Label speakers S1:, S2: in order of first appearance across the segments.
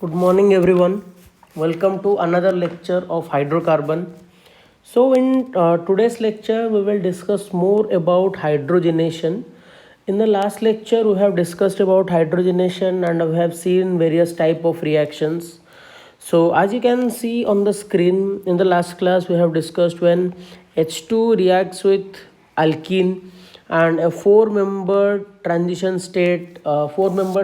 S1: Good morning, everyone. Welcome to another lecture of hydrocarbon. So, in today's lecture, we will discuss more about hydrogenation. In the last lecture, we have discussed about hydrogenation and we have seen various type of reactions. So, as you can see on the screen, in the last class, we have discussed when H2 reacts with alkene and a four-member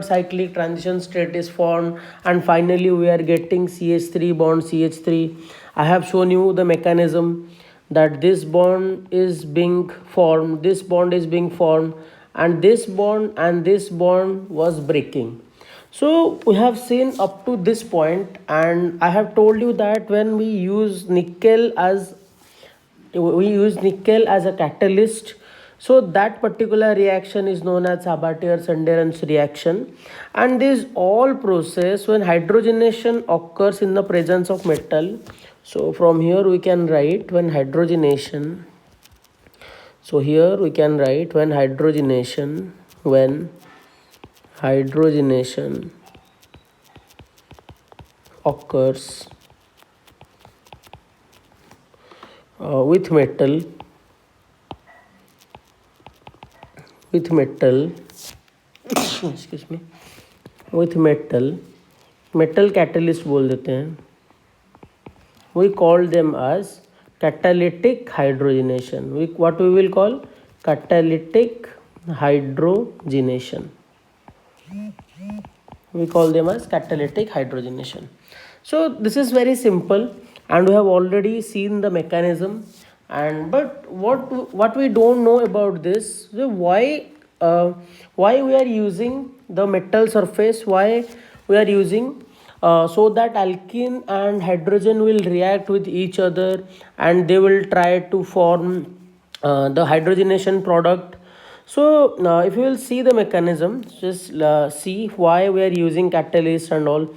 S1: cyclic transition state is formed, and finally we are getting CH3 bond CH3. I have shown you the mechanism that this bond is being formed, and this bond was breaking. So we have seen up to this point, and I have told you that when we use nickel as a catalyst, so that particular reaction is known as Sabatier-Sunderens reaction. And this all process when hydrogenation occurs in the presence of metal. So from here we can write when hydrogenation. So here we can write when hydrogenation occurs with metal excuse me, with metal catalyst बोल देते हैं. We call them as catalytic hydrogenation. What we will call catalytic hydrogenation. We call them as catalytic hydrogenation. So this is very simple, and we have already seen the mechanism. And but what we don't know about this, so why we are using the metal surface, why we are using so that alkene and hydrogen will react with each other and they will try to form the hydrogenation product. So if you will see the mechanism, just see why we are using catalyst and all.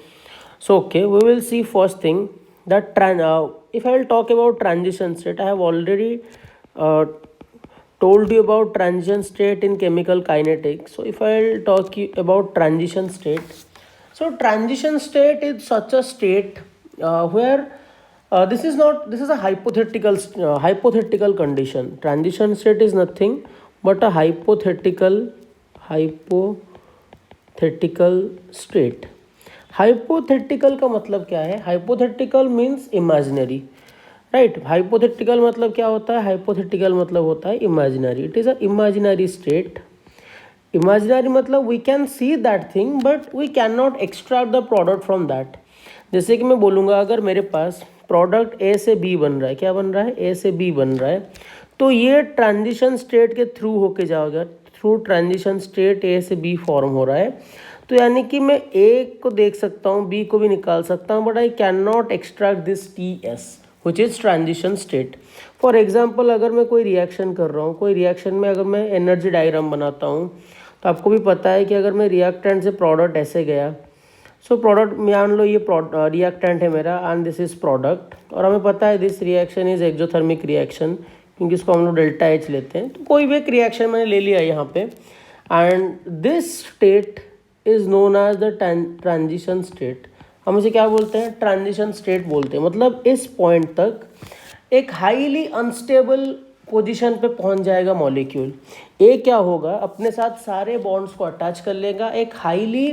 S1: So okay, we will see first thing that if I will talk about transition state, I have already uh, told you about transition state in chemical kinetics. So if I will talk about transition state, so transition state is such a state where this is a hypothetical condition. Transition state is nothing but a hypothetical state. Hypothetical का मतलब क्या है? Hypothetical means imaginary, right. Hypothetical मतलब क्या होता है? Hypothetical मतलब होता है imaginary. It is a imaginary state. Imaginary मतलब we can see that thing but we can not extract the product from that. जैसे कि मैं बोलूँगा, अगर मेरे पास प्रोडक्ट ए से बी बन रहा है, क्या बन रहा है? ए से बी बन रहा है, तो ये ट्रांजिशन स्टेट के थ्रू होके जाओगे. थ्रू ट्रांजिशन स्टेट ए से बी फॉर्म हो रहा है, तो यानी कि मैं ए को देख सकता हूँ, बी को भी निकाल सकता हूँ, but I can not extract this T S which is transition state. For example, अगर मैं कोई रिएक्शन कर रहा हूँ, कोई रिएक्शन में अगर मैं एनर्जी डायग्राम बनाता हूँ, तो आपको भी पता है कि अगर मैं रिएक्टेंट से प्रोडक्ट ऐसे गया, सो प्रोडक्ट मान लो ये रिएक्टेंट है मेरा एंड दिस इज प्रोडक्ट, और हमें पता है this reaction is exothermic reaction, क्योंकि इसको हम लोग डेल्टा एच लेते हैं. तो कोई भी एक रिएक्शन मैंने ले लिया यहाँ पे, and this state is known as the transition state. हम इसे क्या बोलते हैं? ट्रांजिशन स्टेट बोलते हैं. मतलब इस पॉइंट तक एक हाईली अनस्टेबल पोजीशन पे पहुंच जाएगा मॉलिक्यूल. ए क्या होगा? अपने साथ सारे बॉन्ड्स को अटैच कर लेगा, एक हाईली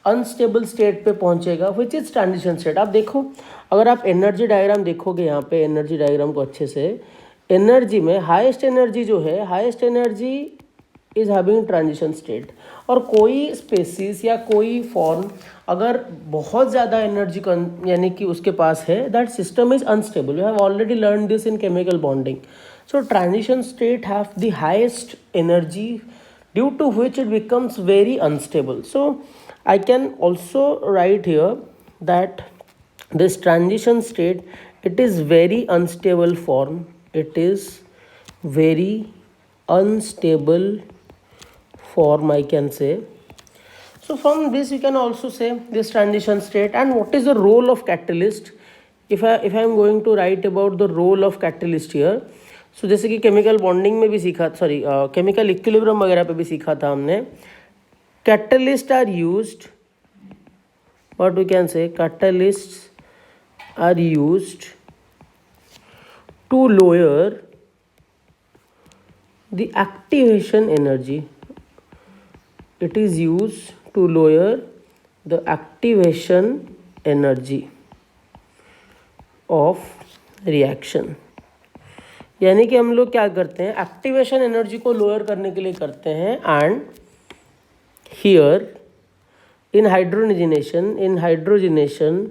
S1: अनस्टेबल स्टेट पे पहुंचेगा, विच इज ट्रांजिशन स्टेट. आप देखो, अगर आप एनर्जी डायग्राम देखोगे, यहाँ पे एनर्जी डायग्राम को अच्छे से, एनर्जी में हाईएस्ट एनर्जी जो है, highest energy is having transition state. और कोई स्पेसिस या कोई फॉर्म अगर बहुत ज़्यादा एनर्जी यानी कि उसके पास है, that system is unstable. You have already learn this in chemical bonding. So transition state have the highest energy, due to which it becomes very unstable. So I can also write here that this transition state, it is very unstable form. It is very unstable form, I can say. So from this you can also say this transition state. And what is the role of catalyst? If I am going to write about the role of catalyst here, so जैसे कि chemical bonding में भी सीखा, chemical equilibrium वगैरह पे भी सीखा था हमने. Catalysts are used, what we can say, catalysts are used to lower the activation energy. It is used to lower the activation energy of reaction. यानी कि हम लोग क्या करते हैं, एक्टिवेशन एनर्जी को लोअर करने के लिए करते हैं. And here in hydrogenation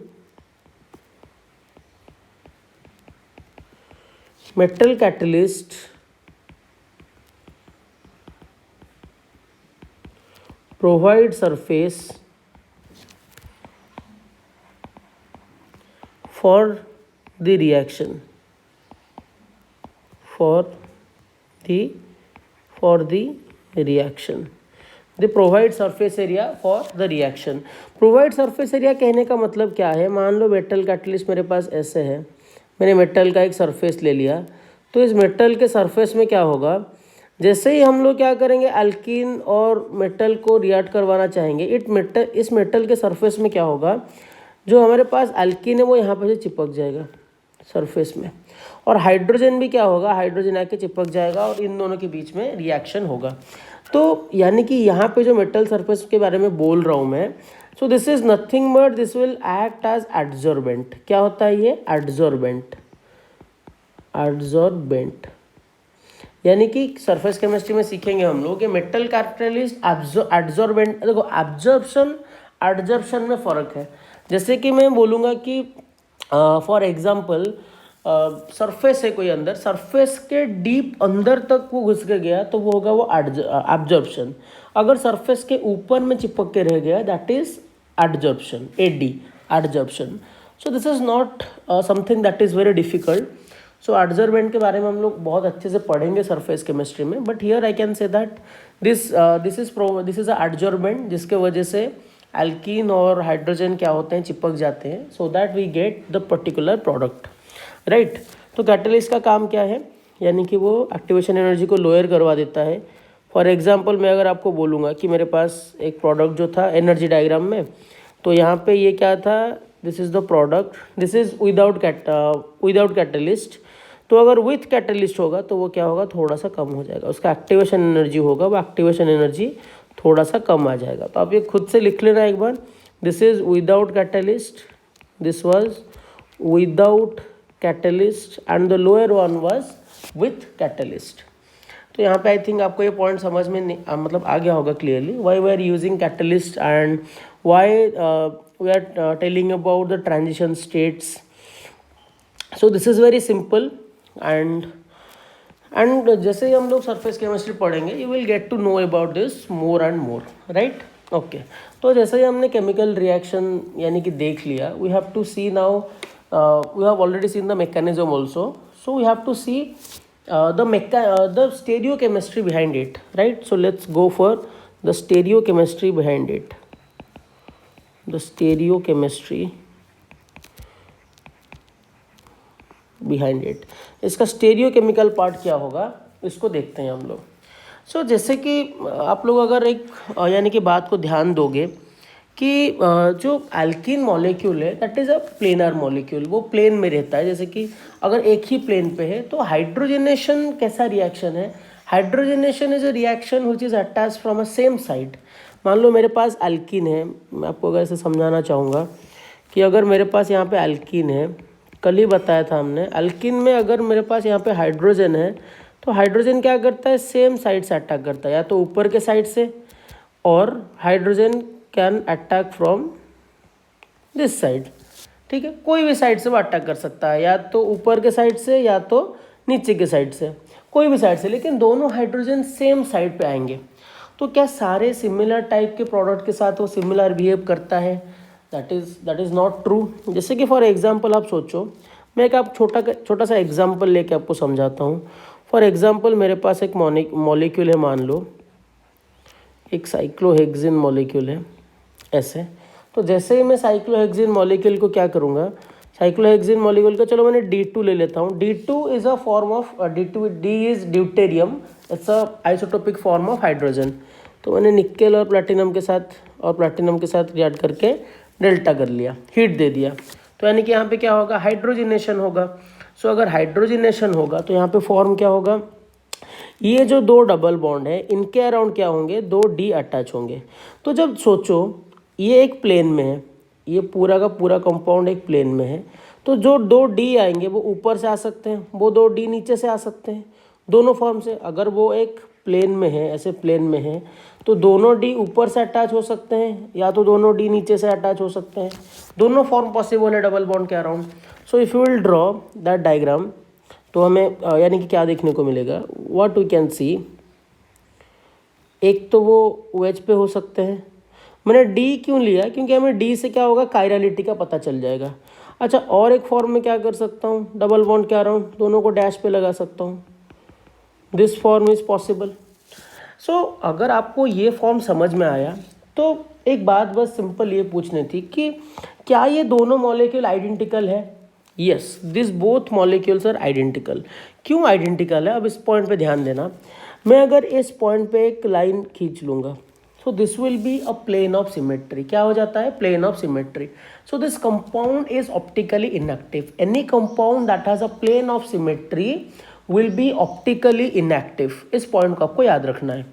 S1: metal catalyst provide surface for the reaction, they provide surface area for the reaction. Provide surface area कहने का मतलब क्या है, मान लो मेटल कैटलिस्ट मेरे पास ऐसे है, मैंने मेटल का एक सरफेस ले लिया, तो इस मेटल के सरफेस में क्या होगा, जैसे ही हम लोग क्या करेंगे, एल्कीन और मेटल को रिएक्ट करवाना चाहेंगे, इस मेटल के सरफेस में क्या होगा, जो हमारे पास एल्कीन है वो यहाँ पर से चिपक जाएगा सरफेस में, और हाइड्रोजन भी क्या होगा, हाइड्रोजन आके चिपक जाएगा और इन दोनों के बीच में रिएक्शन होगा. तो यानी कि यहाँ पे जो मेटल सरफेस के बारे में बोल रहा हूँ मैं, so this is nothing but this will act as adsorbent. क्या होता है ये, एडजॉर्बेंट. यानी कि सरफेस केमिस्ट्री में सीखेंगे हम लोग कि मेटल कैटलिस्ट एडजॉर्बेंट. देखो एडजॉर्प्शन में फ़र्क है. जैसे कि मैं बोलूँगा कि फॉर एग्जांपल सरफेस है कोई अंदर, सरफेस के डीप अंदर तक वो घुस के गया तो वो होगा वो एब्जॉर्प्शन. अगर सरफेस के ऊपर में चिपक के रह गया that is adsorption, adsorption. So this is not something that is very difficult. So adsorbent के बारे में हम लोग बहुत अच्छे से पढ़ेंगे सरफेस केमिस्ट्री में, but here I can say that this is a adsorbent, जिसके वजह से एल्कीन और हाइड्रोजन क्या होते हैं, चिपक जाते हैं, so that we get the particular product, right. तो कैटलिस्ट का काम क्या है, यानी कि वो एक्टिवेशन एनर्जी को लोअर करवा देता है. फॉर एग्जांपल मैं अगर आपको बोलूँगा कि मेरे पास एक प्रोडक्ट जो था एनर्जी डायग्राम में, तो यहाँ पे ये क्या था, this is the product, this is without catalyst. तो अगर विथ कैटलिस्ट होगा तो वो क्या होगा, थोड़ा सा कम हो जाएगा, उसका एक्टिवेशन एनर्जी होगा, वो एक्टिवेशन एनर्जी थोड़ा सा कम आ जाएगा. तो आप ये खुद से लिख लेना एक बार, this is without catalyst, this was without catalyst and the lower one was with catalyst. तो यहाँ पे आई थिंक आपको ये पॉइंट समझ में मतलब आ गया होगा clearly, why we are using catalyst and why we are telling about the transition states. So this is very simple. And जैसे ही हम लोग सरफेस केमिस्ट्री पढ़ेंगे you will get to know about this more and more, right. Okay, तो जैसे ही हमने chemical reaction यानी कि देख लिया, we have to see now, we have already seen the mechanism also, so we have to see the stereochemistry behind it, right. So let's go for the stereochemistry behind it. The stereochemistry behind it, इसका स्टेरियोकेमिकल part क्या होगा इसको देखते हैं हम लोग. सो जैसे कि आप लोग अगर एक यानी कि बात को ध्यान दोगे कि जो एल्कीन मॉलिक्यूल है that is a planar molecule, वो प्लेन में रहता है. जैसे कि अगर एक ही प्लेन पे है, तो हाइड्रोजनेशन कैसा रिएक्शन है, hydrogenation is a reaction which is attached from a same side. मान लो मेरे पास एल्कीन है, मैं आपको अगर ऐसे समझाना चाहूँगा कि अगर मेरे पास यहाँ पे एल्कीन है, कल ही बताया था हमने, एल्कीन में अगर मेरे पास यहाँ पे हाइड्रोजन है, तो हाइड्रोजन क्या करता है, सेम साइड से अटैक करता है, या तो ऊपर के साइड से, और hydrogen can attack from this side. ठीक है, कोई भी साइड से वो अटैक कर सकता है, या तो ऊपर के साइड से या तो नीचे के साइड से, कोई भी साइड से, लेकिन दोनों हाइड्रोजन सेम साइड पे आएंगे. तो क्या सारे सिमिलर टाइप के प्रोडक्ट के साथ वो सिमिलर बिहेव करता है, दैट इज़ नॉट ट्रू. जैसे कि फॉर एग्जांपल आप सोचो, मैं एक आप छोटा सा एग्जांपल लेके आपको समझाता हूँ. फॉर एग्जांपल मेरे पास एक मॉलिक्यूल है, मान लो एक साइक्लोहेक्सिन मॉलिक्यूल है ऐसे. तो जैसे ही मैं साइक्लोहेक्सिन मॉलिक्यूल को क्या करूँगा, साइक्लोहेक्सिन मॉलिक्यूल का चलो मैंने D2 ले लेता हूँ. D2 is a form of D is deuterium, it's a isotopic form of hydrogen. तो मैंने निकेल और प्लैटिनम के साथ रिएक्ट करके डेल्टा कर लिया, हीट दे दिया, तो यानी कि यहाँ पे क्या होगा, हाइड्रोजिनेशन होगा। सो अगर हाइड्रोजिनेशन होगा तो यहाँ पे फॉर्म क्या होगा, ये जो दो डबल बॉन्ड है इनके अराउंड क्या होंगे, दो डी अटैच होंगे। तो जब सोचो ये एक प्लेन में है, ये पूरा का पूरा कंपाउंड एक प्लेन में है, तो जो दो डी आएंगे वो ऊपर से आ सकते हैं, वो दो डी नीचे से आ सकते हैं, दोनों फॉर्म से। अगर वो एक प्लेन में है, ऐसे प्लेन में है, तो दोनों डी ऊपर से अटैच हो सकते हैं या तो दोनों डी नीचे से अटैच हो सकते हैं, दोनों फॉर्म पॉसिबल है डबल बॉन्ड के around. So if you will draw that diagram, तो हमें यानी कि क्या देखने को मिलेगा, व्हाट वी कैन सी, एक तो वो OH पे हो सकते हैं। मैंने डी क्यों लिया, क्योंकि हमें डी से क्या होगा, कायरलिटी का पता चल जाएगा। अच्छा, और एक फॉर्म में क्या कर सकता हूँ, डबल बॉन्ड के अराउंड दोनों को डैश पे लगा सकता हूँ, दिस फॉर्म इज़ पॉसिबल। सो अगर आपको ये फॉर्म समझ में आया तो एक बात बस सिंपल ये पूछनी थी कि क्या ये दोनों मॉलिक्यूल आइडेंटिकल है। Yes, this both molecules are identical. क्यों आइडेंटिकल है, अब इस पॉइंट पे ध्यान देना। मैं अगर इस पॉइंट पे एक लाइन खींच लूँगा, so this will be a plane of symmetry. क्या हो जाता है, plane of symmetry. So this compound is optically inactive. Any compound that has a plane of symmetry will be optically inactive. इस point को आपको याद रखना है।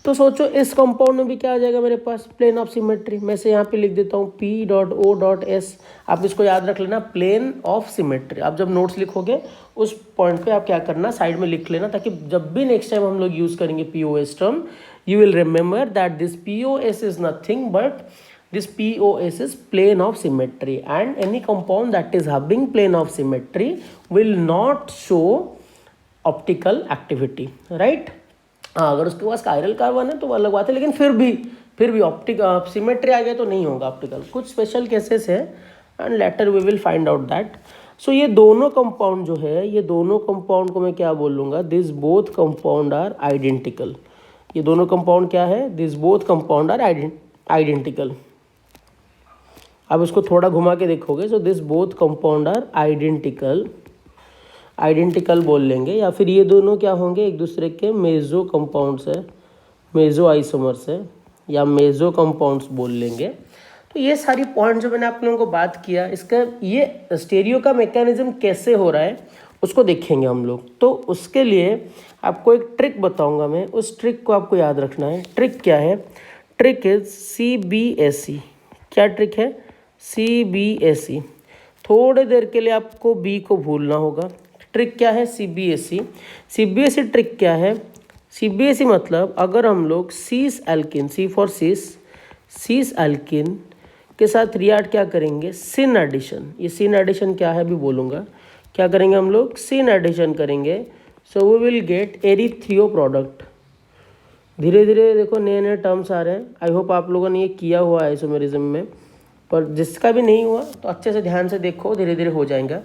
S1: तो सोचो इस कंपाउंड में भी क्या आ जाएगा मेरे पास, प्लेन ऑफ सिमेट्री। मैं से यहाँ पे लिख देता हूँ P.O.S। आप इसको याद रख लेना, प्लेन ऑफ सिमेट्री। आप जब नोट्स लिखोगे उस पॉइंट पे आप क्या करना, साइड में लिख लेना, ताकि जब भी नेक्स्ट टाइम हम लोग यूज़ करेंगे POS term, you will remember that this POS is nothing but this POS is plane of symmetry, and any compound that is having plane of symmetry will not show optical activity, right? हाँ, अगर उसके पास chiral carbon है तो वो अलग बात है, लेकिन फिर भी ऑप्टिक सिमेट्री आ गया तो नहीं होगा ऑप्टिकल। कुछ स्पेशल केसेस है and later we will find out that. So ये दोनों कंपाउंड जो है, ये दोनों कंपाउंड को मैं क्या बोलूँगा, this both compound are identical. ये दोनों कंपाउंड क्या है, this both compound are identical. अब इसको थोड़ा घुमा के देखोगे, so this both compound are identical बोल लेंगे, या फिर ये दोनों क्या होंगे, एक दूसरे के मेजो कंपाउंड्स है, मेजो आइसोमर्स है, या मेजो कंपाउंड्स बोल लेंगे। तो ये सारी पॉइंट जो मैंने आप लोगों को बात किया, इसका ये स्टेरियो का मैकेनिज्म कैसे हो रहा है उसको देखेंगे हम लोग। तो उसके लिए आपको एक ट्रिक बताऊंगा मैं, उस ट्रिक को आपको याद रखना है। ट्रिक क्या है, ट्रिक इज CBSE। क्या ट्रिक है, CBSE। थोड़ी देर के लिए आपको बी को भूलना होगा। ट्रिक क्या है, CBSE ट्रिक क्या है, CBSE मतलब अगर हम लोग cis alkene, see for cis alkene के साथ रिएक्ट क्या करेंगे, सिन एडिशन। ये सिन एडिशन क्या है भी बोलूँगा। क्या करेंगे हम लोग, सिन एडिशन करेंगे, so we will get erythro product. धीरे धीरे देखो नए नए टर्म्स आ रहे हैं। आई होप आप लोगों ने ये किया हुआ है आइसोमेरिज्म में, पर जिसका भी नहीं हुआ तो अच्छे से ध्यान से देखो, धीरे धीरे हो जाएगा।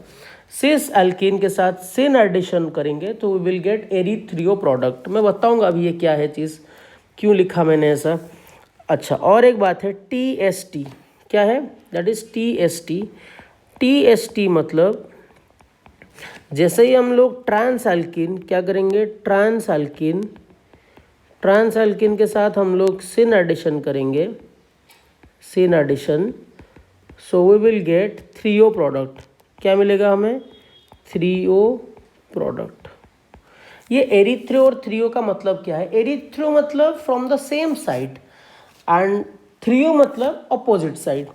S1: सिस एल्कीन के साथ सिन एडिशन करेंगे तो we will get erythro product. मैं बताऊंगा अभी ये क्या है चीज़, क्यों लिखा मैंने ऐसा। अच्छा, और एक बात है TST। क्या है, दैट इज TST मतलब जैसे ही हम लोग ट्रांस एल्कीन क्या करेंगे, ट्रांस एल्कीन के साथ हम लोग सिन एडिशन करेंगे, syn addition, so we will get 3O product. क्या मिलेगा हमें, 3O प्रोडक्ट। ये एरिथ्रो और 3O का मतलब क्या है, एरिथ्रो मतलब from the same side and 3O मतलब अपोजिट साइड।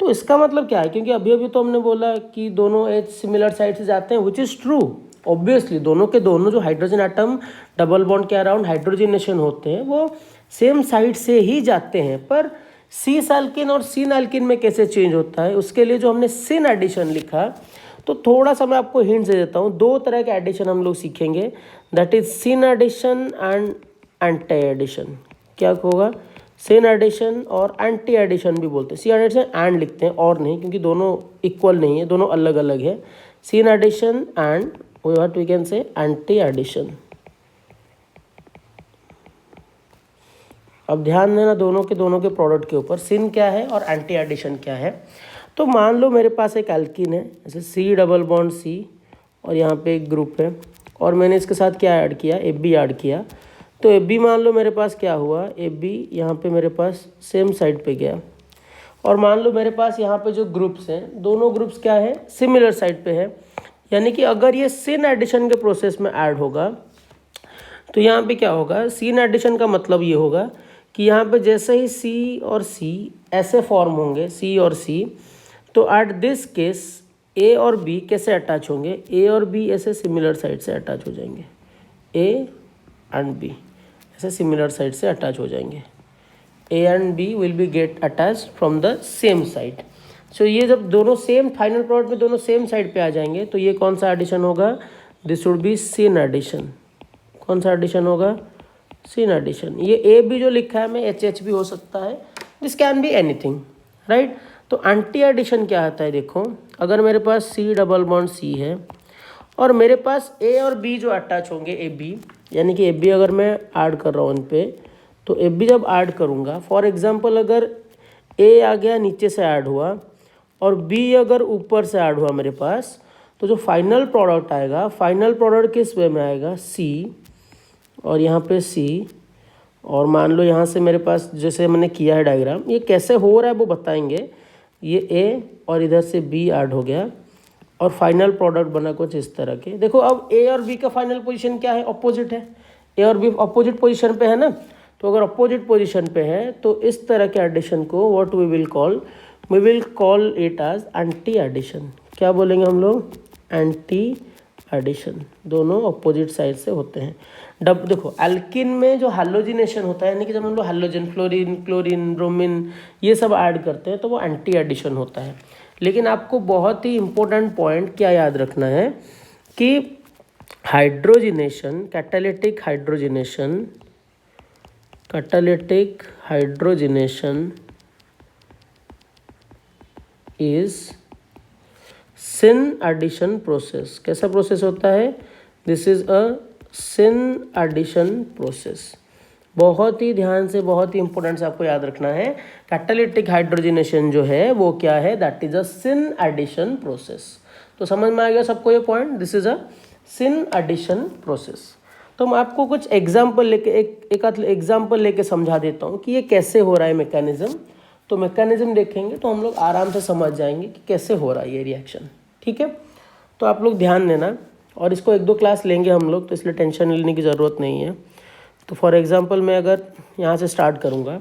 S1: तो इसका मतलब क्या है, क्योंकि अभी अभी तो हमने बोला कि दोनों एज सिमिलर साइड से जाते हैं, विच इज़ ट्रू। ऑब्वियसली दोनों के दोनों जो हाइड्रोजन एटम डबल बॉन्ड के अराउंड हाइड्रोजनेशन होते हैं वो सेम साइड से ही जाते हैं, पर सीस एल्किन और सिन एल्किन में कैसे चेंज होता है, उसके लिए जो हमने सिन एडिशन लिखा, तो थोड़ा सा मैं आपको हिंट दे देता हूँ। दो तरह के एडिशन हम लोग सीखेंगे, that is syn addition and anti addition. क्या होगा, सिन एडिशन और एंटी एडिशन भी बोलते हैं। सिन एडिशन एंड लिखते हैं और नहीं, क्योंकि दोनों इक्वल नहीं है, दोनों अलग अलग है। Syn addition and what we can say anti addition. अब ध्यान देना दोनों के प्रोडक्ट के ऊपर, सिन क्या है और एंटी एडिशन क्या है। तो मान लो मेरे पास एक एल्कीन है, जैसे C डबल बॉन्ड C, और यहाँ पे एक ग्रुप है, और मैंने इसके साथ क्या ऐड किया, AB ऐड किया। तो AB मान लो मेरे पास क्या हुआ, AB यहाँ पे मेरे पास सेम साइड पे गया, और मान लो मेरे पास यहाँ पे जो ग्रुप्स हैं, दोनों ग्रुप्स क्या है, सिमिलर साइड पे है। यानी कि अगर ये सिन एडिशन के प्रोसेस में ऐड होगा तो यहाँ पे क्या होगा, सिन एडिशन का मतलब ये होगा कि यहाँ पे जैसे ही सी और सी ऐसे फॉर्म होंगे, सी और सी, तो एट दिस केस ए और बी कैसे अटैच होंगे, ए और बी ऐसे सिमिलर साइड से अटैच हो जाएंगे, ए एंड बी ऐसे सिमिलर साइड से अटैच हो जाएंगे, A and B will be get attach from the same side. So ये जब दोनों सेम फाइनल प्रोडक्ट में दोनों सेम साइड पे आ जाएंगे तो ये कौन सा एडिशन होगा, this would be syn addition. कौन सा एडिशन होगा, सिन एडिशन। ये ए बी जो लिखा है मैं एच एच भी हो सकता है, this can be anything, right. तो एंटी एडिशन क्या आता है, देखो अगर मेरे पास सी डबल बॉन्ड सी है और मेरे पास ए और बी जो अटैच होंगे, ए बी, यानी कि ए बी अगर मैं ऐड कर रहा हूँ इन पे, तो ए बी जब ऐड करूँगा, फॉर एग्जांपल अगर ए आ गया नीचे से ऐड हुआ और बी अगर ऊपर से ऐड हुआ मेरे पास, तो जो फाइनल प्रोडक्ट आएगा, फाइनल प्रोडक्ट किस वे में आएगा, सी और यहाँ पे सी, और मान लो यहाँ से मेरे पास जैसे मैंने किया है डायग्राम, ये कैसे हो रहा है वो बताएंगे। ये ए और इधर से बी ऐड हो गया और फाइनल प्रोडक्ट बना कुछ इस तरह के। देखो अब ए और बी का फाइनल पोजीशन क्या है, अपोजिट है, ए और बी अपोजिट पोजीशन पे है ना। तो अगर अपोजिट पोजीशन पे है तो इस तरह के एडिशन को what we will call it as anti addition. क्या बोलेंगे हम लोग, एंटी एडिशन। दोनों अपोजिट साइड से होते हैं। देखो एल्किन में जो हैलोजिनेशन होता है, यानी कि जब हम लोग हैलोजन, फ्लोरीन, क्लोरीन, ब्रोमीन ये सब ऐड करते हैं तो वो एंटी एडिशन होता है। लेकिन आपको बहुत ही इंपॉर्टेंट पॉइंट क्या याद रखना है कि hydrogenation, catalytic hydrogenation is syn addition process. कैसा प्रोसेस होता है, this is a syn addition process. बहुत ही ध्यान से, बहुत ही इंपॉर्टेंट से आपको याद रखना है, कैटालिटिक हाइड्रोजिनेशन जो है वो क्या है, that is a syn addition process. तो समझ में आ गया सबको ये point, this is a syn addition process. तो मैं आपको कुछ एग्जाम्पल लेके एक आध एग्जाम्पल लेके समझा देता हूँ कि ये कैसे हो रहा है मैकेनिज्म। तो मैकेनिज्म देखेंगे तो हम लोग आराम से समझ जाएंगे कि कैसे हो रहा है ये रिएक्शन, ठीक है। तो आप लोग ध्यान देना, और इसको एक दो क्लास लेंगे हम लोग, तो इसलिए टेंशन लेने की ज़रूरत नहीं है। तो फॉर एग्जांपल मैं अगर यहाँ से स्टार्ट करूँगा,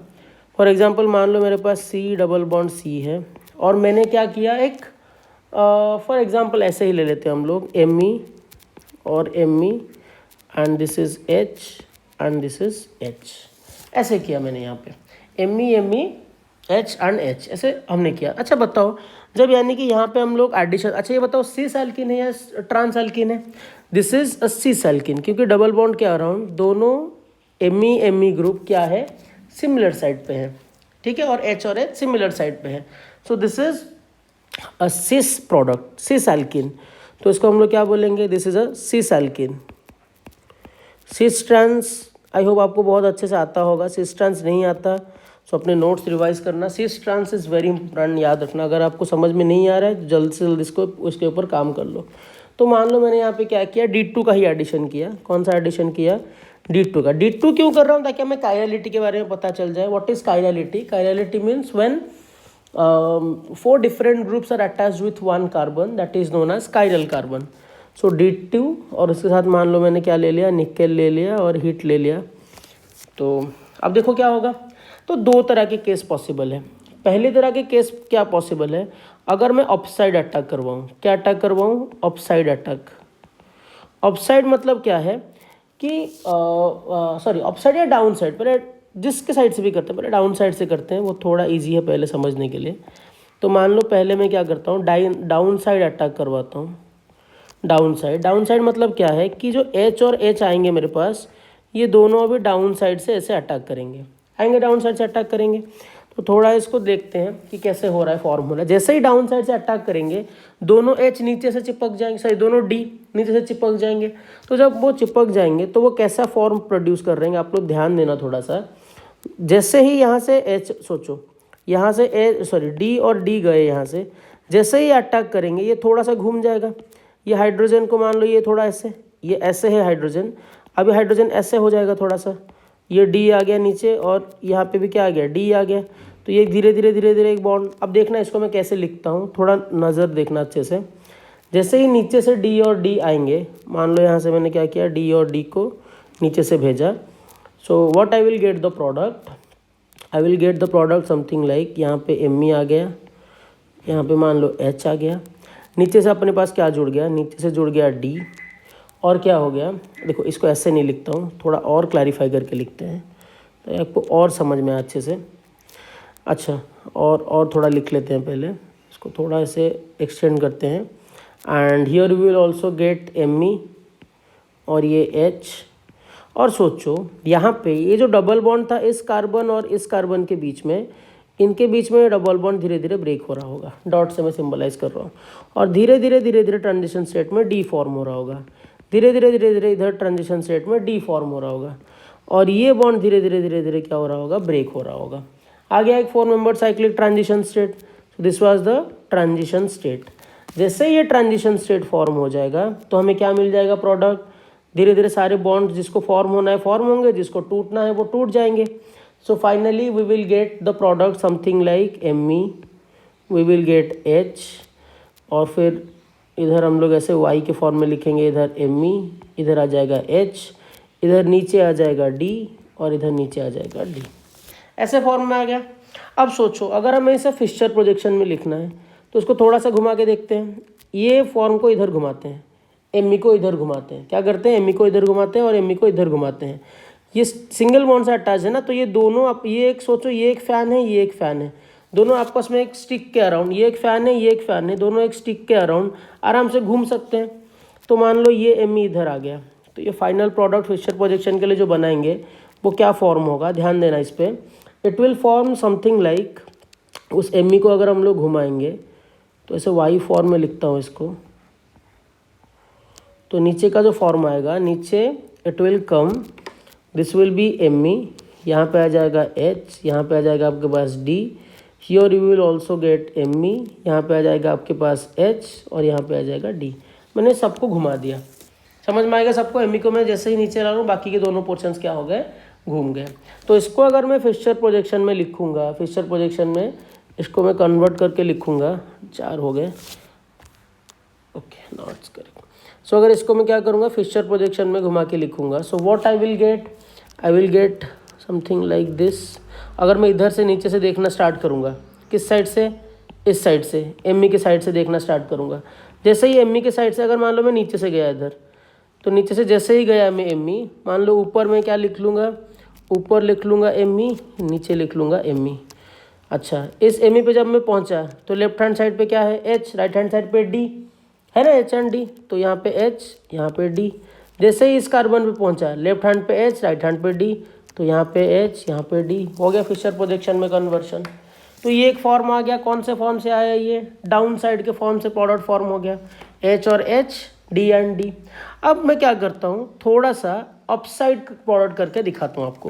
S1: फॉर एग्जांपल मान लो मेरे पास सी डबल बॉन्ड सी है और मैंने क्या किया, एक फॉर एग्जांपल ऐसे ही ले लेते हैं हम लोग, एम ई और M E and this is H and this is H. ऐसे किया मैंने यहाँ पे M E H and H, ऐसे हमने किया। अच्छा बताओ, जब यानी कि यहाँ पे हम लोग एडिशन, अच्छा ये बताओ सिस एल्किन है या ट्रांस एल्किन है, this is a cis alkene, क्योंकि डबल बॉन्ड के अराउंड दोनों एम ई ग्रुप क्या है, सिमिलर साइड पे है, ठीक है, और एच सिमिलर साइड पे है। So this is a cis product, cis alkene. तो इसको हम लोग क्या बोलेंगे, this is a cis alkene. Cis trans I hope आपको बहुत अच्छे से आता होगा, सिस ट्रांस नहीं आता सो अपने नोट्स रिवाइज करना। Cis trans is very important, याद रखना। अगर आपको समझ में नहीं आ रहा है तो जल्द से जल्द इसको उसके ऊपर काम कर लो। तो मान लो मैंने यहाँ पे क्या किया, D2 का ही एडिशन किया। कौन सा एडिशन किया, D2 का। D2 क्यों कर रहा हूँ, ताकि हमें कायरलिटी के बारे में पता चल जाए। What is chirality, chirality means when 4 different groups are attached with 1 carbon, that is known as chiral carbon. So D2 और उसके साथ मान लो मैंने क्या ले लिया, निकेल ले लिया और हीट ले लिया। तो अब देखो क्या होगा। तो दो तरह के केस पॉसिबल है। पहली तरह के केस क्या पॉसिबल है, अगर मैं अपसाइड अटैक करवाऊँ। क्या अटैक करवाऊँ, अपसाइड अटैक। अपसाइड मतलब क्या है कि सॉरी अपसाइड या डाउन साइड, पहले जिसके साइड से भी करते हैं, पहले डाउन साइड से करते हैं, वो थोड़ा इजी है पहले समझने के लिए। तो मान लो पहले मैं क्या करता हूँ, डाउन साइड अटैक करवाता हूँ। डाउन साइड मतलब क्या है कि जो एच और एच आएंगे मेरे पास, ये दोनों अभी डाउन साइड से ऐसे अटैक करेंगे, डाउन साइड से अटैक करेंगे। तो थोड़ा इसको देखते हैं कि कैसे हो रहा है फॉर्मूला। जैसे ही डाउन साइड से अटैक करेंगे, दोनों एच नीचे से चिपक जाएंगे, सॉरी दोनों डी नीचे से चिपक जाएंगे। तो जब वो चिपक जाएंगे तो वो कैसा फॉर्म प्रोड्यूस कर रहे हैं, आप लोग ध्यान देना थोड़ा सा। जैसे ही यहाँ से एच, सोचो यहाँ से डी और डी गए यहाँ से, जैसे ही अटैक करेंगे ये थोड़ा सा घूम जाएगा। ये हाइड्रोजन को मान लो ये थोड़ा ऐसे, ये ऐसे है हाइड्रोजन, अभी हाइड्रोजन ऐसे हो जाएगा थोड़ा सा, ये डी आ गया नीचे और यहाँ पे भी क्या आ गया, डी आ गया। तो ये धीरे धीरे एक बॉन्ड। अब देखना इसको मैं कैसे लिखता हूँ, थोड़ा नज़र देखना अच्छे से। जैसे ही नीचे से डी और डी आएंगे, मान लो यहाँ से मैंने क्या किया, डी और डी को नीचे से भेजा। So what I will get the product, I will get the product something like, यहाँ पे एम ई आ गया, यहाँ पे मान लो एच आ गया, नीचे से अपने पास क्या जुड़ गया, नीचे से जुड़ गया डी, और क्या हो गया, देखो इसको ऐसे नहीं लिखता हूँ, थोड़ा और क्लैरिफाई करके लिखते हैं तो आपको और समझ में अच्छे से। अच्छा, और थोड़ा लिख लेते हैं, पहले इसको थोड़ा ऐसे एक्सटेंड करते हैं। And here we will also get M E और ये एच। और सोचो यहाँ पे ये जो डबल बॉन्ड था इस कार्बन और इस कार्बन के बीच में, इनके बीच में डबल बॉन्ड धीरे धीरे ब्रेक हो रहा होगा, डॉट से मैं सिंबलाइज कर रहा हूँ, और धीरे धीरे ट्रांजिशन स्टेट में डी फॉर्म हो रहा होगा, धीरे धीरे इधर ट्रांजिशन स्टेट में डी फॉर्म हो रहा होगा, और ये बॉन्ड धीरे धीरे क्या हो रहा होगा, ब्रेक हो रहा होगा। आ गया एक 4 member cyclic transition state. So this was the transition state. जैसे ये ट्रांजिशन स्टेट फॉर्म हो जाएगा तो हमें क्या मिल जाएगा, प्रोडक्ट। धीरे धीरे सारे बॉन्ड जिसको फॉर्म होना है फॉर्म होंगे, जिसको टूटना है वो टूट जाएंगे। So finally we will get the product something like M E, we will get H, और फिर इधर हम लोग ऐसे y के फॉर्म में लिखेंगे, इधर एम ई, इधर आ जाएगा h, इधर नीचे आ जाएगा d, और इधर नीचे आ जाएगा d। ऐसे फॉर्म में आ गया। अब सोचो अगर हमें इसे फिशर प्रोजेक्शन में लिखना है तो उसको थोड़ा सा घुमा के देखते हैं। ये फॉर्म को इधर घुमाते हैं, एम ई को इधर घुमाते हैं, क्या करते हैं, एम ई को इधर घुमाते हैं और एम ई को इधर घुमाते हैं। ये सिंगल बॉन्ड से अटैच है ना, तो ये दोनों, आप ये एक सोचो, ये एक फ़ैन है, ये एक फ़ैन है, दोनों आपस में एक स्टिक के अराउंड, ये एक फ़ैन है, ये एक फ़ैन है, दोनों एक स्टिक के अराउंड आराम से घूम सकते हैं। तो मान लो ये एम ई इधर आ गया, तो ये फाइनल प्रोडक्ट फिशर प्रोजेक्शन के लिए जो बनाएंगे वो क्या फॉर्म होगा, ध्यान देना इस पर। It will form something like, उस एम ई को अगर हम लोग घुमाएंगे तो ऐसे वाई फॉर्म में लिखता हूँ इसको, तो नीचे का जो फॉर्म आएगा, नीचे it will come, this will be M E, यहाँ पे आ जाएगा एच, यहाँ पे आ जाएगा आपके पास D, here you will also get M E, यहाँ पे आ जाएगा आपके पास एच, और यहाँ पे आ जाएगा डी। मैंने सबको घुमा दिया, समझ में आएगा सबको। एम ई को मैं जैसे ही नीचे ला रहा हूँ, बाकी के दोनों पोर्शंस क्या हो गए, घूम गए। तो इसको अगर मैं फिशर प्रोजेक्शन में लिखूँगा, फिशर प्रोजेक्शन में इसको मैं कन्वर्ट करके लिखूँगा, 4 हो गए, ओके नॉट्स करेक्ट। सो अगर इसको मैं क्या करूँगा, फिशर प्रोजेक्शन में घुमा के लिखूँगा, so what I will get something like this. अगर मैं इधर से नीचे से देखना स्टार्ट करूँगा, किस साइड से, इस साइड से, एम ई के साइड से देखना स्टार्ट करूँगा। जैसे ही एम ई के साइड से, अगर मान लो मैं नीचे से गया इधर, तो नीचे से जैसे ही गया मैं एम ई, मान लो ऊपर में क्या लिख लूँगा, ऊपर लिख लूँगा एम ई, नीचे लिख लूँगा एम ई। अच्छा, इस एम ई पे जब मैं पहुँचा तो लेफ्ट हैंड साइड पे क्या है, एच, राइट हैंड साइड पे डी है ना, एच एंड डी, तो यहाँ पे एच, यहाँ पे डी। जैसे ही इस कार्बन पे पहुँचा, लेफ्ट हैंड पे एच, राइट हैंड पे डी, तो यहाँ पे एच, यहाँ पे डी, हो गया फिशर प्रोजेक्शन में कन्वर्शन। तो ये एक फॉर्म आ गया, कौन से फॉर्म से आया, ये डाउन साइड के फॉर्म से प्रोडक्ट फॉर्म हो गया, एच और एच, डी एंड डी। अब मैं क्या करता हूँ, थोड़ा सा अपसाइड प्रोडक्ट करके दिखाता हूँ आपको।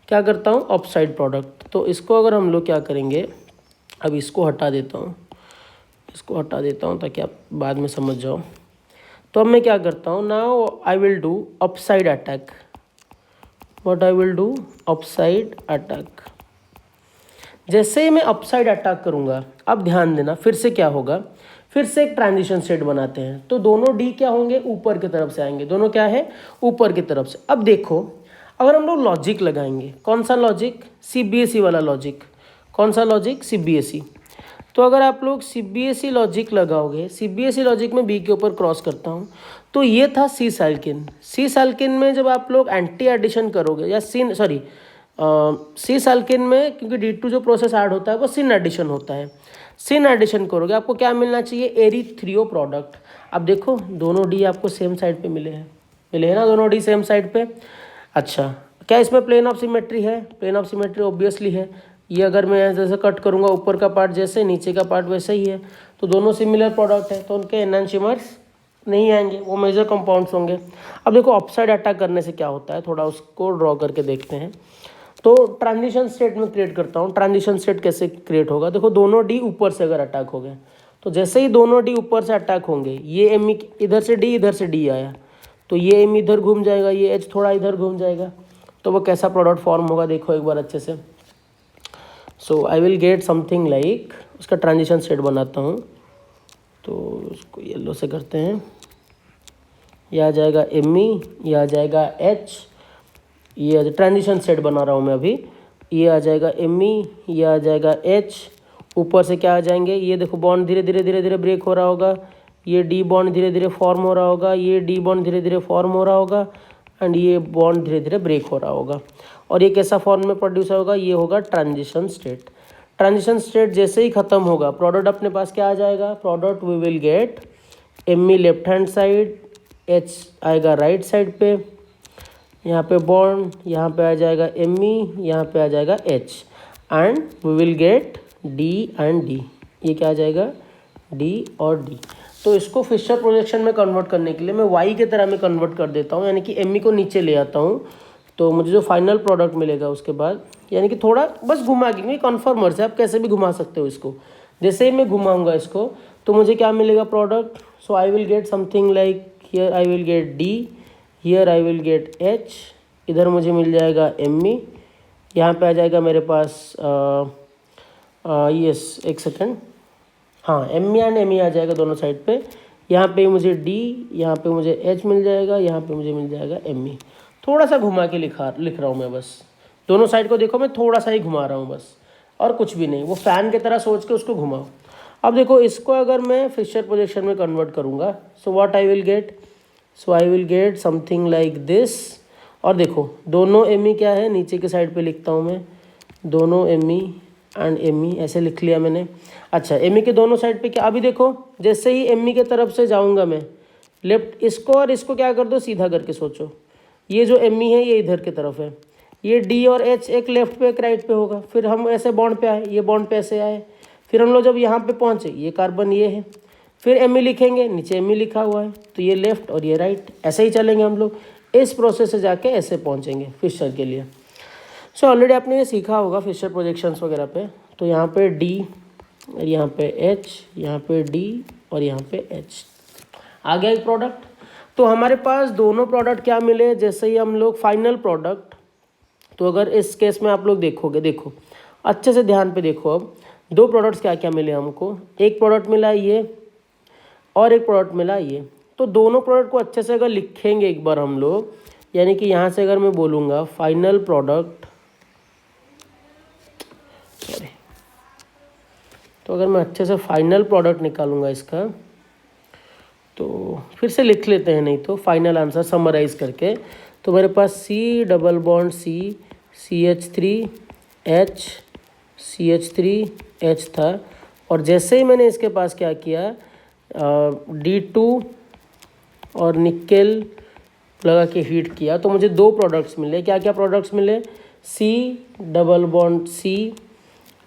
S1: क्या करता हूँ, अपसाइड प्रोडक्ट। तो इसको अगर हम लोग क्या करेंगे, अब इसको हटा देता हूँ, इसको हटा देता हूँ ताकि आप बाद में समझ जाओ। तो अब मैं क्या करता हूँ, now I will do upside attack. What I will do, upside attack. जैसे ही मैं अपसाइड अटैक करूँगा, अब ध्यान देना, फिर से क्या होगा, फिर से एक ट्रांजिशन स्टेट बनाते हैं। तो दोनों डी क्या होंगे, ऊपर की तरफ से आएंगे, दोनों क्या है, ऊपर की तरफ से। अब देखो अगर हम लोग लॉजिक लगाएंगे, कौन सा लॉजिक, सीबीएसई वाला लॉजिक। कौन सा लॉजिक, सीबीएसई। तो अगर आप लोग सीबीएसई लॉजिक लगाओगे, सीबीएसई लॉजिक में बी के ऊपर क्रॉस करता हूँ, तो ये था सी सैल्किन। सी सैल्किन में जब आप लोग एंटी एडिशन करोगे, या सी सैल्किन में, क्योंकि D2 जो प्रोसेस ऐड होता है वो सिन एडिशन होता है, सिन एडिशन करोगे आपको क्या मिलना चाहिए, एरिथ्रियो प्रोडक्ट। अब देखो दोनों डी आपको सेम साइड पे मिले हैं ना, दोनों डी सेम साइड पे। अच्छा, क्या इसमें प्लेन ऑफ सिमेट्री है, प्लेन ऑफ सिमेट्री ऑब्वियसली है। ये अगर मैं जैसे कट करूँगा, ऊपर का पार्ट जैसे, नीचे का पार्ट वैसे ही है, तो दोनों सिमिलर प्रोडक्ट है, तो उनके एनांशिमर्स नहीं आएंगे, वो मेजर कंपाउंड्स होंगे। अब देखो अपसाइड अटैक करने से क्या होता है, थोड़ा उसको ड्रॉ करके देखते हैं। तो ट्रांजिशन स्टेट में क्रिएट करता हूँ। ट्रांजिशन स्टेट कैसे क्रिएट होगा, देखो दोनों डी ऊपर से अगर अटैक हो गए, तो जैसे ही दोनों डी ऊपर से अटैक होंगे, ये एम इधर से डी आया, तो ये एम इधर घूम जाएगा, ये एच थोड़ा इधर घूम जाएगा, तो वो कैसा प्रोडक्ट फॉर्म होगा देखो एक बार अच्छे से। So I will get something like, उसका ट्रांजिशन स्टेट बनाता हूँ, तो उसको येलो से करते हैं। ये आ जाएगा Me, ये आ जाएगा H, ये ट्रांजिशन स्टेट बना रहा हूँ मैं अभी। ये आ जाएगा Me, ये आ जाएगा H, ऊपर से क्या आ जाएंगे, ये देखो बॉन्ड धीरे धीरे धीरे धीरे ब्रेक हो रहा होगा, ये D बॉन्ड धीरे धीरे फॉर्म हो रहा होगा, ये D बॉन्ड धीरे धीरे फॉर्म हो रहा होगा, एंड ये बॉन्ड धीरे धीरे ब्रेक हो रहा होगा। और ये कैसा फॉर्म में प्रोड्यूस होगा, ये होगा ट्रांजिशन स्टेट। ट्रांजिशन स्टेट जैसे ही खत्म होगा, प्रोडक्ट अपने पास क्या आ जाएगा, product we will get Me left hand side, H आएगा राइट साइड पे, यहाँ पे बॉन्ड, यहाँ पे आ जाएगा Me, यहाँ पे आ जाएगा H, and we will get D and D। ये क्या आ जाएगा, D और D। तो इसको फिशर प्रोजेक्शन में कन्वर्ट करने के लिए मैं Y के तरह में कन्वर्ट कर देता हूँ, यानी कि Me को नीचे ले आता हूँ, तो मुझे जो फाइनल प्रोडक्ट मिलेगा उसके बाद, यानी कि थोड़ा बस घुमा के, क्योंकि कन्फर्मर से आप कैसे भी घुमा सकते हो इसको। जैसे ही मैं घुमाऊँगा इसको तो मुझे क्या मिलेगा product, so I will get something like, here I will get D, here I will get H, इधर मुझे मिल जाएगा Me, यहाँ पे आ जाएगा मेरे पास यस एक सेकेंड, हाँ Me एंड Me आ जाएगा दोनों साइड पे। यहाँ पे मुझे D, यहाँ पे मुझे H मिल जाएगा, यहाँ पे मुझे मिल जाएगा Me। थोड़ा सा घुमा के लिख रहा हूँ मैं, बस दोनों साइड को देखो, मैं थोड़ा सा ही घुमा रहा हूँ बस, और कुछ भी नहीं, वो फ़ैन की तरह सोच के उसको घुमाओ। अब देखो इसको अगर मैं फिशर प्रोजेक्शन में कन्वर्ट करूँगा, so what I will gate, so I will get something like this. और देखो दोनों Me क्या है, नीचे के साइड पे लिखता हूँ मैं, दोनों Me एंड Me ऐसे लिख लिया मैंने। अच्छा Me के दोनों साइड पे क्या, अभी देखो जैसे ही Me के तरफ से जाऊँगा मैं लेफ्ट, इसको और इसको क्या कर दो, सीधा करके सोचो, ये जो Me है ये इधर की तरफ है, ये D और H एक लेफ्ट पे एक राइट पे होगा, फिर हम ऐसे बॉन्ड पे आए, ये बॉन्ड पे ऐसे आए, फिर हम लोग जब यहाँ पे पहुँचे, ये कार्बन ये है, फिर Me लिखेंगे, नीचे Me लिखा हुआ है, तो ये लेफ्ट और ये राइट, ऐसे ही चलेंगे हम लोग, इस प्रोसेस से जाके ऐसे पहुँचेंगे फिशर के लिए। सो ऑलरेडी आपने ये सीखा होगा फिशर प्रोजेक्शंस वगैरह पे। तो यहाँ पे D, यहाँ पे H, यहाँ पे D और यहाँ पे H, आ गया एक प्रोडक्ट। तो हमारे पास दोनों प्रोडक्ट क्या मिले, जैसे ही हम लोग फाइनल प्रोडक्ट, तो अगर इस केस में आप लोग देखोगे, देखो अच्छे से ध्यान पे देखो, अब दो प्रोडक्ट्स क्या क्या मिले हमको, एक प्रोडक्ट मिला ये और एक प्रोडक्ट मिला ये। तो दोनों प्रोडक्ट को अच्छे से अगर लिखेंगे एक बार हम लोग, यानी कि यहाँ से अगर मैं बोलूँगा फाइनल प्रोडक्ट, सॉरी, तो अगर मैं अच्छे से फाइनल प्रोडक्ट निकालूंगा इसका, तो फिर से लिख लेते हैं, नहीं तो फाइनल आंसर समराइज करके, तो मेरे पास C double bond C CH3H CH3H था, और जैसे ही मैंने इसके पास क्या किया, D2 और निकेल लगा के हीट किया, तो मुझे दो प्रोडक्ट्स मिले। क्या क्या प्रोडक्ट्स मिले, C डबल बॉन्ड C,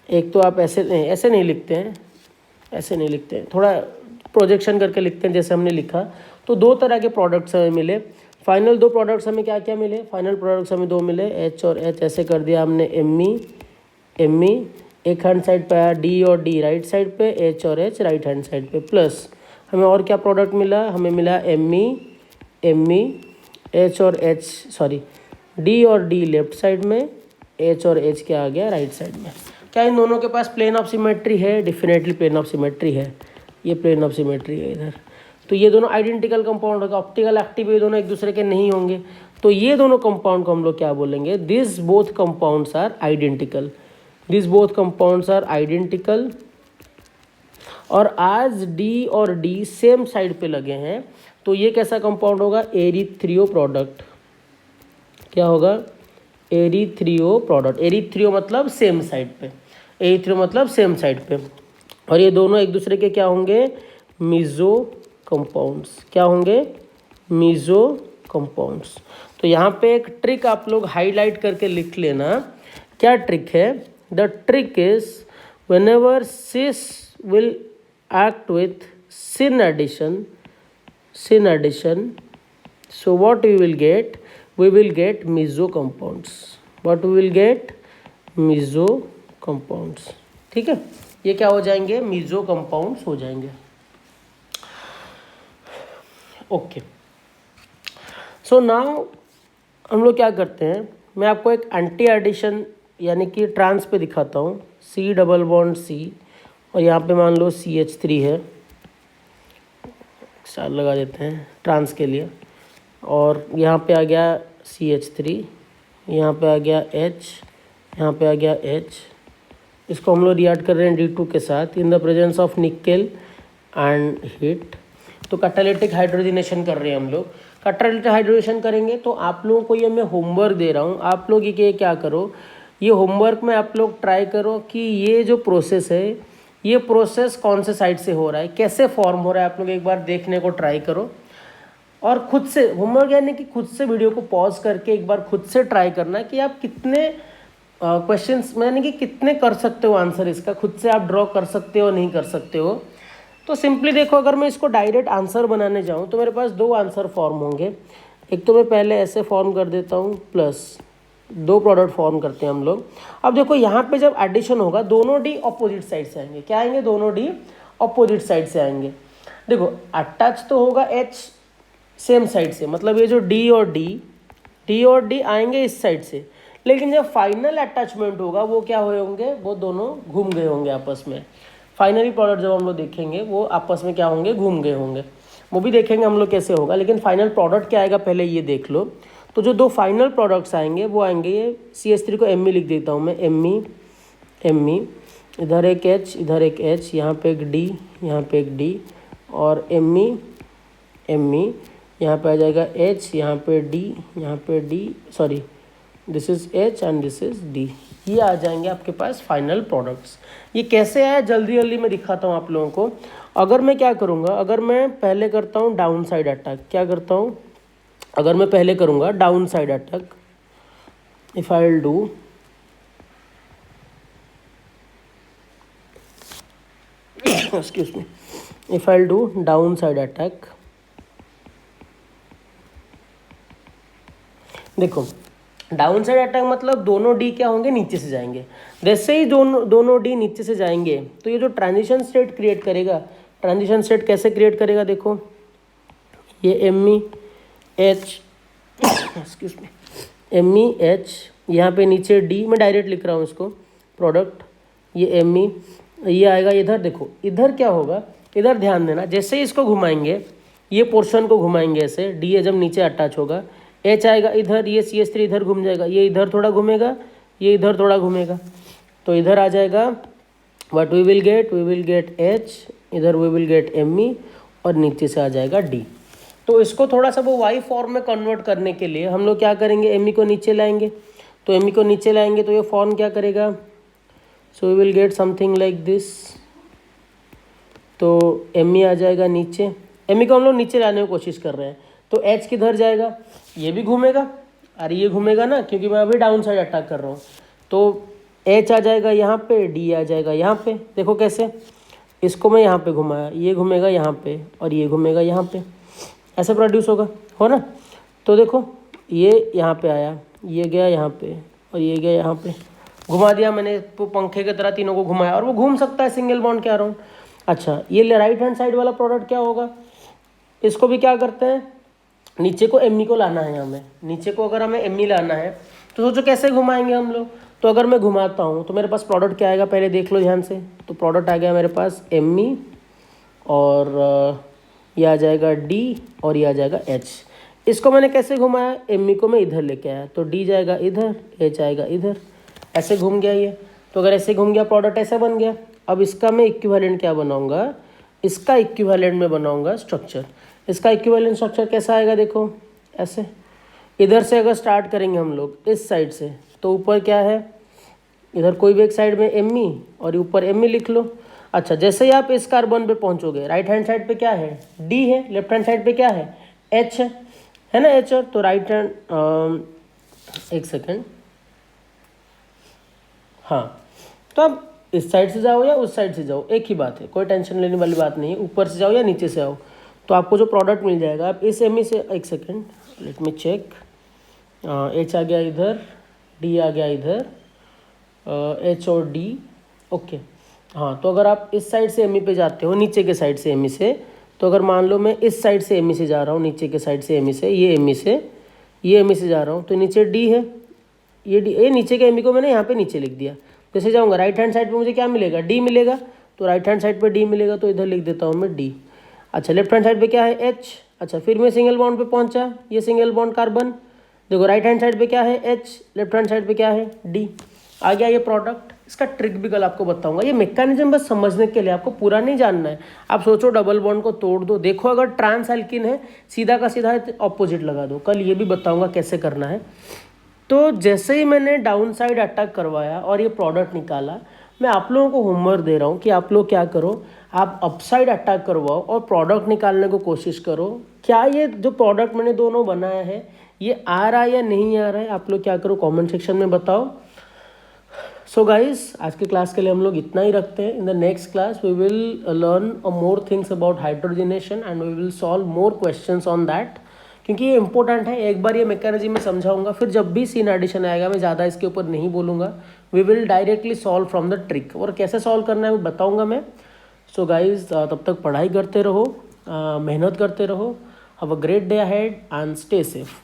S1: एक तो आप ऐसे नहीं लिखते हैं, ऐसे नहीं लिखते हैं, थोड़ा प्रोजेक्शन करके लिखते हैं जैसे हमने लिखा। तो दो तरह के प्रोडक्ट्स हमें मिले। फाइनल दो प्रोडक्ट्स हमें क्या क्या मिले, फाइनल प्रोडक्ट्स हमें दो मिले, H और H ऐसे कर दिया हमने, Me एक हैंड साइड पे आया, D और D राइट साइड पे, H और H राइट हैंड साइड पे, प्लस हमें और क्या प्रोडक्ट मिला, हमें मिला Me H और H, सॉरी D और D लेफ्ट साइड में, H और H क्या आ गया राइट साइड में। क्या इन दोनों के पास प्लेन ऑफ सिमेट्री है, डेफिनेटली प्लेन ऑफ सिमेट्री है, ये प्लेन ऑफ सिमेट्री है इधर। तो ये दोनों आइडेंटिकल कंपाउंड होगा, ऑप्टिकल एक्टिव ये दोनों एक दूसरे के नहीं होंगे, तो ये दोनों कंपाउंड को हम लोग क्या बोलेंगे, this both compounds are identical, this both compounds are identical. और आज D और D सेम साइड पे लगे हैं, तो ये कैसा कंपाउंड होगा, एरिथ्रियो प्रोडक्ट। क्या होगा, एरिथ्रियो प्रोडक्ट। एरिथ्रियो मतलब सेम साइड पे, एरिथ्रियो मतलब सेम साइड पे, और ये दोनों एक दूसरे के क्या होंगे, मीजो कंपाउंड्स। क्या होंगे, मीजो कंपाउंड्स। तो यहाँ पे एक ट्रिक आप लोग हाईलाइट करके लिख लेना। क्या ट्रिक है, the trick is whenever cis will act with syn addition, so what we will get, we will get meso compounds, what we will get, meso compounds। ठीक है, ये क्या हो जाएंगे, meso compounds हो जाएंगे। ओके, सो नाउ हम लोग क्या करते हैं, मैं आपको एक एंटी एडिशन यानी कि ट्रांस पे दिखाता हूँ। C और यहाँ पे मान लो CH3 है, स्टार लगा देते हैं ट्रांस के लिए, और यहाँ पे आ गया CH3, यहाँ पे आ गया H, यहाँ पे आ गया H। इसको हम लोग रिएक्ट कर रहे हैं D2 के साथ in the presence of nickel and heat. तो कैटालिटिक हाइड्रोजनेशन कर रहे हैं हम लोग। कैटालिटिक हाइड्रोजनेशन करेंगे तो आप लोगों को ये मैं होमवर्क दे रहा हूँ, आप लोग ये क्या करो, ये होमवर्क में आप लोग ट्राई करो कि ये जो प्रोसेस है, ये प्रोसेस कौन से साइड से हो रहा है, कैसे फॉर्म हो रहा है, आप लोग एक बार देखने को ट्राई करो। और खुद से होमवर्क यानी कि खुद से वीडियो को पॉज करके एक बार खुद से ट्राई करना कि आप कितने क्वेश्चंस यानी कि कितने कर सकते हो आंसर, इसका खुद से आप ड्रॉ कर सकते हो नहीं कर सकते हो। तो सिंपली देखो, अगर मैं इसको डायरेक्ट आंसर बनाने जाऊँ तो मेरे पास 2 आंसर फॉर्म होंगे। एक तो मैं पहले ऐसे फॉर्म कर देता हूँ, प्लस 2 प्रोडक्ट फॉर्म करते हैं हम लोग। अब देखो यहाँ पे जब एडिशन होगा दोनों डी अपोजिट साइड से आएंगे। क्या आएंगे? दोनों डी अपोजिट साइड से आएंगे। देखो अटैच तो होगा H सेम साइड से, मतलब ये जो D और D आएंगे इस साइड से, लेकिन जब फाइनल अटैचमेंट होगा वो क्या हुए होंगे, वो दोनों घूम गए होंगे आपस में। फाइनली प्रोडक्ट जब हम लोग देखेंगे वो आपस में क्या होंगे, घूम गए होंगे। वो भी देखेंगे हम लोग कैसे होगा, लेकिन फाइनल प्रोडक्ट क्या आएगा पहले ये देख लो। तो जो 2 फाइनल प्रोडक्ट्स आएंगे वो आएंगे, ये CH3 को Me लिख देता हूँ मैं, Me, इधर एक H, इधर एक H, यहाँ पे एक D, यहाँ पे एक D, और Me, यहाँ पे आ जाएगा H, यहाँ पे D, यहाँ पे D, sorry this is H and this is D। ये आ जाएंगे आपके पास फाइनल प्रोडक्ट्स। ये कैसे आया जल्दी मैं दिखाता हूँ आप लोगों को। अगर मैं क्या करूँगा, अगर मैं पहले करता हूँ डाउन साइड अटैक, क्या करता हूँ, अगर मैं पहले करूँगा down side attack, if I will do excuse me, if I'll do down side attack, देखो डाउन साइड अटैक मतलब दोनों डी क्या होंगे, नीचे से जाएंगे। जैसे ही दोनों डी नीचे से जाएंगे तो ये जो ट्रांजिशन स्टेट क्रिएट करेगा, ट्रांजिशन स्टेट कैसे क्रिएट करेगा, देखो ये MEH एक्सक्यूज मी MEH, यहाँ पे नीचे D, मैं डायरेक्ट लिख रहा हूँ इसको प्रोडक्ट, ये Me, ये आएगा इधर। देखो इधर क्या होगा, इधर ध्यान देना, जैसे ही इसको घुमाएंगे, ये पोर्शन को घुमाएंगे ऐसे, D जब नीचे अटैच होगा, H आएगा इधर, ये CH3 इधर घूम जाएगा, ये इधर थोड़ा घूमेगा, ये इधर थोड़ा घूमेगा, तो इधर आ जाएगा what we will get H, इधर वी विल गेट Me, और नीचे से आ जाएगा D। तो इसको थोड़ा सा वो वाई फॉर्म में कन्वर्ट करने के लिए हम लोग क्या करेंगे, Me को नीचे लाएंगे। तो Me को नीचे लाएंगे तो ये फॉर्म क्या करेगा, so we will get something like this. तो Me आ जाएगा नीचे, Me को हम लोग नीचे लाने की कोशिश कर रहे हैं। तो H किधर जाएगा, ये भी घूमेगा, अरे ये घूमेगा ना, क्योंकि मैं अभी डाउन साइड अटैक कर रहा हूँ। तो H आ जाएगा यहाँ पे, D आ जाएगा यहाँ पे। देखो कैसे, इसको मैं यहाँ पे घुमाया, ये घूमेगा यहाँ पे और ये घूमेगा यहाँ पे, ऐसे प्रोड्यूस होगा, हो ना। तो देखो ये यहाँ पे आया, ये गया यहाँ पे और ये गया यहाँ पे, घुमा दिया मैंने, तो पंखे की तरह तीनों को घुमाया, और वो घूम सकता है सिंगल बॉन्ड के अराउंड। अच्छा, ये राइट हैंड साइड वाला प्रोडक्ट क्या होगा, इसको भी क्या करते हैं, नीचे को Me को लाना है हमें, नीचे को अगर हमें Me लाना है तो सोचो कैसे घुमाएंगे हम लोग। तो अगर मैं घुमाता हूँ तो मेरे पास प्रोडक्ट क्या आएगा, पहले देख लो ध्यान से। तो प्रोडक्ट आ गया मेरे पास Me, और ये आ जाएगा D, और ये आ जाएगा H। इसको मैंने कैसे घुमाया, Me को मैं इधर लेके आया, तो D जाएगा इधर, H आएगा इधर, ऐसे घूम गया ये। तो अगर ऐसे घूम गया प्रोडक्ट ऐसा बन गया। अब इसका मैं इक्विवेलेंट क्या बनाऊंगा, इसका इक्विवेलेंट में बनाऊंगा स्ट्रक्चर। इसका इक्विवेलेंट स्ट्रक्चर कैसा आएगा, देखो ऐसे, इधर से अगर स्टार्ट करेंगे हम लोग इस साइड से, तो ऊपर क्या है, इधर कोई भी एक साइड में Me और ऊपर Me लिख लो। अच्छा, जैसे ही आप इस कार्बन पे पहुंचोगे, राइट हैंड साइड पे क्या है, D है, लेफ्ट हैंड साइड पे क्या है, H है ना, H। तो राइट हैंड, एक सेकेंड, हाँ, तो अब इस साइड से जाओ या उस साइड से जाओ, एक ही बात है, कोई टेंशन लेने वाली बात नहीं है, ऊपर से जाओ या नीचे से आओ, तो आपको जो प्रोडक्ट मिल जाएगा। आप इस Me से, एक second let me check, H आ गया इधर, D आ गया इधर, H और D, ओके। हाँ, तो अगर आप इस साइड से Me पे जाते हो, नीचे के साइड से Me से, तो अगर मान लो मैं इस साइड से Me से जा रहा हूँ, नीचे के साइड से Me से, ये Me से जा रहा हूँ, तो नीचे D है, ये नीचे के Me को मैंने यहाँ पे नीचे लिख दिया, जैसे जाऊँगा राइट हैंड साइड पे मुझे क्या मिलेगा, डी मिलेगा, तो राइट हैंड साइड पे डी मिलेगा तो इधर लिख देता हूँ मैं डी। अच्छा लेफ्ट हैंड साइड पे क्या है, एच। अच्छा फिर मैं सिंगल बॉन्ड पे पहुँचा, ये सिंगल बॉन्ड कार्बन, देखो राइट हैंड साइड पे क्या है, एच, लेफ्ट हैंड साइड पे क्या है, डी। आ गया ये प्रोडक्ट। इसका ट्रिक भी कल आपको बताऊंगा, ये मैकेनिज्म बस समझने के लिए, आपको पूरा नहीं जानना है। आप सोचो डबल बॉन्ड को तोड़ दो, देखो अगर ट्रांस एल्किन है सीधा का सीधा ऑपोजिट लगा दो, कल ये भी बताऊंगा कैसे करना है। तो जैसे ही मैंने डाउन साइड अटैक करवाया और ये प्रोडक्ट निकाला, मैं आप लोगों को होमवर्क दे रहा हूँ कि आप लोग क्या करो, आप अपसाइड अटैक करवाओ और प्रोडक्ट निकालने को कोशिश करो। क्या ये जो प्रोडक्ट मैंने दोनों बनाया है ये आ रहा है या नहीं आ रहा है, आप लोग क्या करो कमेंट सेक्शन में बताओ। सो गाइस आज के क्लास के लिए हम लोग इतना ही रखते हैं। In the next class we will learn more things about hydrogenation and we will solve more questions on that, क्योंकि ये इंपॉर्टेंट है। एक बार ये मैकेनिज्म में समझाऊंगा, फिर जब भी सीन एडिशन आएगा मैं ज़्यादा इसके ऊपर नहीं बोलूँगा, we will directly solve from the trick, और कैसे सॉल्व करना है वो बताऊँगा मैं। सो गाइज तब तक पढ़ाई करते रहो, मेहनत करते रहो। Have a great day ahead and stay safe.